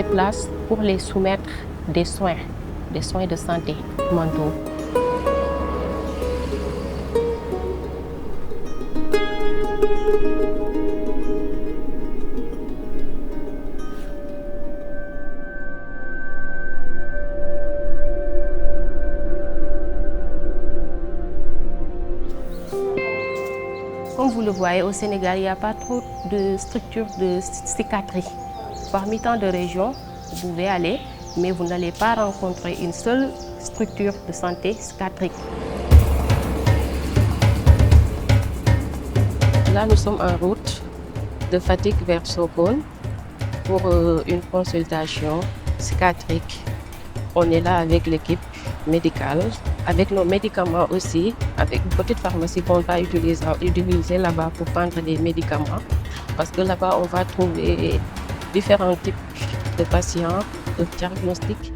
déplace pour les soumettre des soins de santé mentaux. Comme vous le voyez, au Sénégal, il n'y a pas trop de structures de psychiatrie. Parmi tant de régions, vous pouvez aller, mais vous n'allez pas rencontrer une seule structure de santé psychiatrique. Là, nous sommes en route de Fatick vers Sokone pour une consultation psychiatrique. On est là avec l'équipe médicale, avec nos médicaments aussi, avec une petite pharmacie qu'on va utiliser là-bas pour prendre des médicaments. Parce que là-bas, on va trouver différents types de patients, de diagnostics.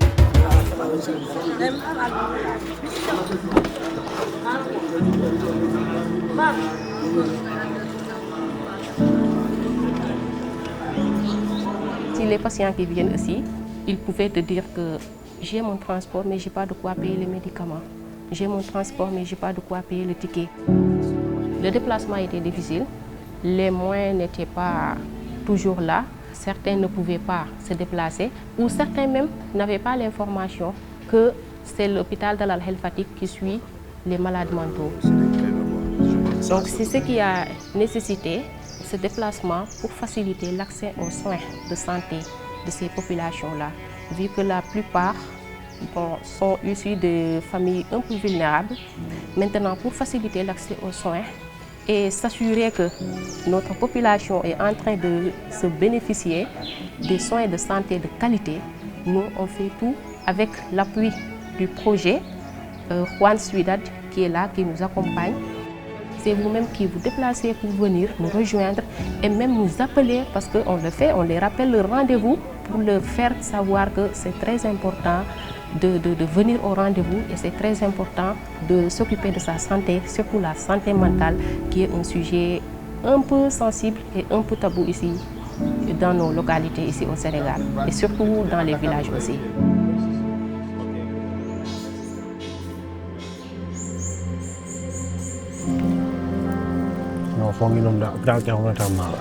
Si les patients qui viennent aussi, ils pouvaient te dire que j'ai mon transport, mais je n'ai pas de quoi payer les médicaments. J'ai mon transport, mais je n'ai pas de quoi payer le ticket. Le déplacement était difficile. Les moyens n'étaient pas toujours là. Certains ne pouvaient pas se déplacer ou certains même n'avaient pas l'information que c'est l'hôpital Dalal El Fatick qui suit les malades mentaux. Donc c'est ce qui a nécessité ce déplacement pour faciliter l'accès aux soins de santé de ces populations-là, vu que la plupart sont issus de familles un peu vulnérables. Maintenant, pour faciliter l'accès aux soins et s'assurer que notre population est en train de se bénéficier des soins de santé de qualité, nous, on fait tout avec l'appui du projet Juan Ciudad qui est là, qui nous accompagne. C'est vous-même qui vous déplacez pour venir nous rejoindre et même nous appeler parce qu'on le fait, on les rappelle le rendez-vous pour leur faire savoir que c'est très important de venir au rendez-vous et c'est très important de s'occuper de sa santé, surtout la santé mentale qui est un sujet un peu sensible et un peu tabou ici dans nos localités ici au Sénégal et surtout dans les villages aussi. Fongi nom da hôpital qui on attend mal.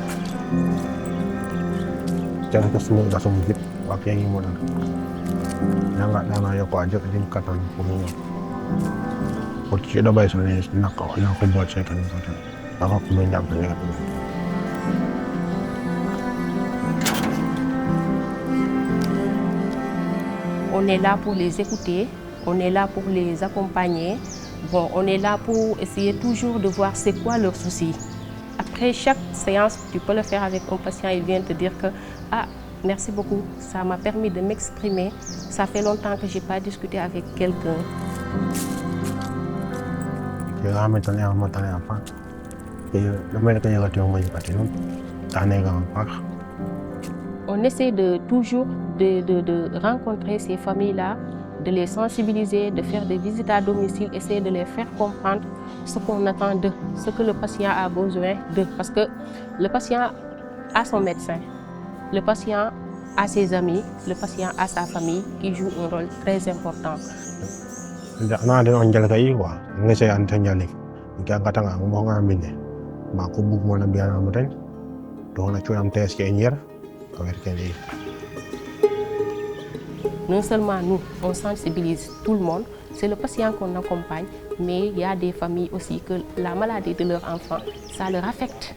Jangan kesemua dah sempit, waktu yang gimana? Yang nggak nanya kok aja ini kata punya. Porque dah baik sebenarnya nak kau yang aku buat saya kan kata. Aku menjam tanya kata. On est là pour les écouter, on est là pour les accompagner. Bon, on est là pour essayer toujours de voir c'est quoi leur souci. Après chaque séance, tu peux le faire avec un patient, il vient te dire que « Ah, merci beaucoup, ça m'a permis de m'exprimer, ça fait longtemps que je n'ai pas discuté avec quelqu'un. » On essaie toujours de rencontrer ces familles-là, de les sensibiliser, de faire des visites à domicile, essayer de les faire comprendre ce qu'on attend d'eux, ce que le patient a besoin d'eux. Parce que le patient a son médecin, le patient a ses amis, le patient a sa famille qui joue un rôle très important. Non seulement nous, on sensibilise tout le monde, c'est le patient qu'on accompagne, mais il y a des familles aussi que la maladie de leur enfant, ça leur affecte.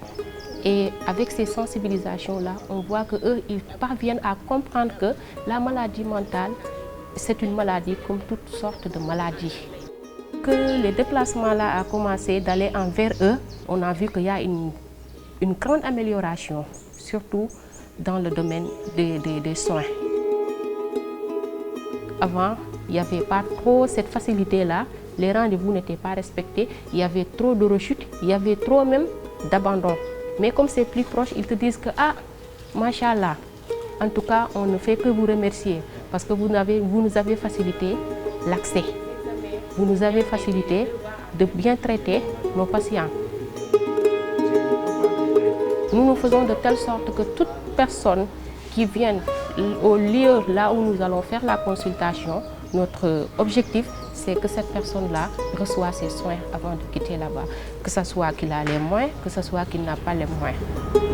Et avec ces sensibilisations-là, on voit qu'eux, ils parviennent à comprendre que la maladie mentale, c'est une maladie comme toutes sortes de maladies. Que le déplacement-là a commencé d'aller envers eux, on a vu qu'il y a une grande amélioration, surtout dans le domaine des soins. Avant, il n'y avait pas trop cette facilité-là, les rendez-vous n'étaient pas respectés, il y avait trop de rechutes, il y avait trop même d'abandon. Mais comme c'est plus proche, ils te disent que « Ah, machallah, en tout cas, on ne fait que vous remercier parce que vous nous avez facilité l'accès. Vous nous avez facilité de bien traiter nos patients. » Nous nous faisons de telle sorte que toute personne qui vient au lieu là où nous allons faire la consultation, notre objectif, c'est que cette personne-là reçoit ses soins avant de quitter là-bas. Que ce soit qu'il a les moyens, que ce soit qu'il n'a pas les moyens.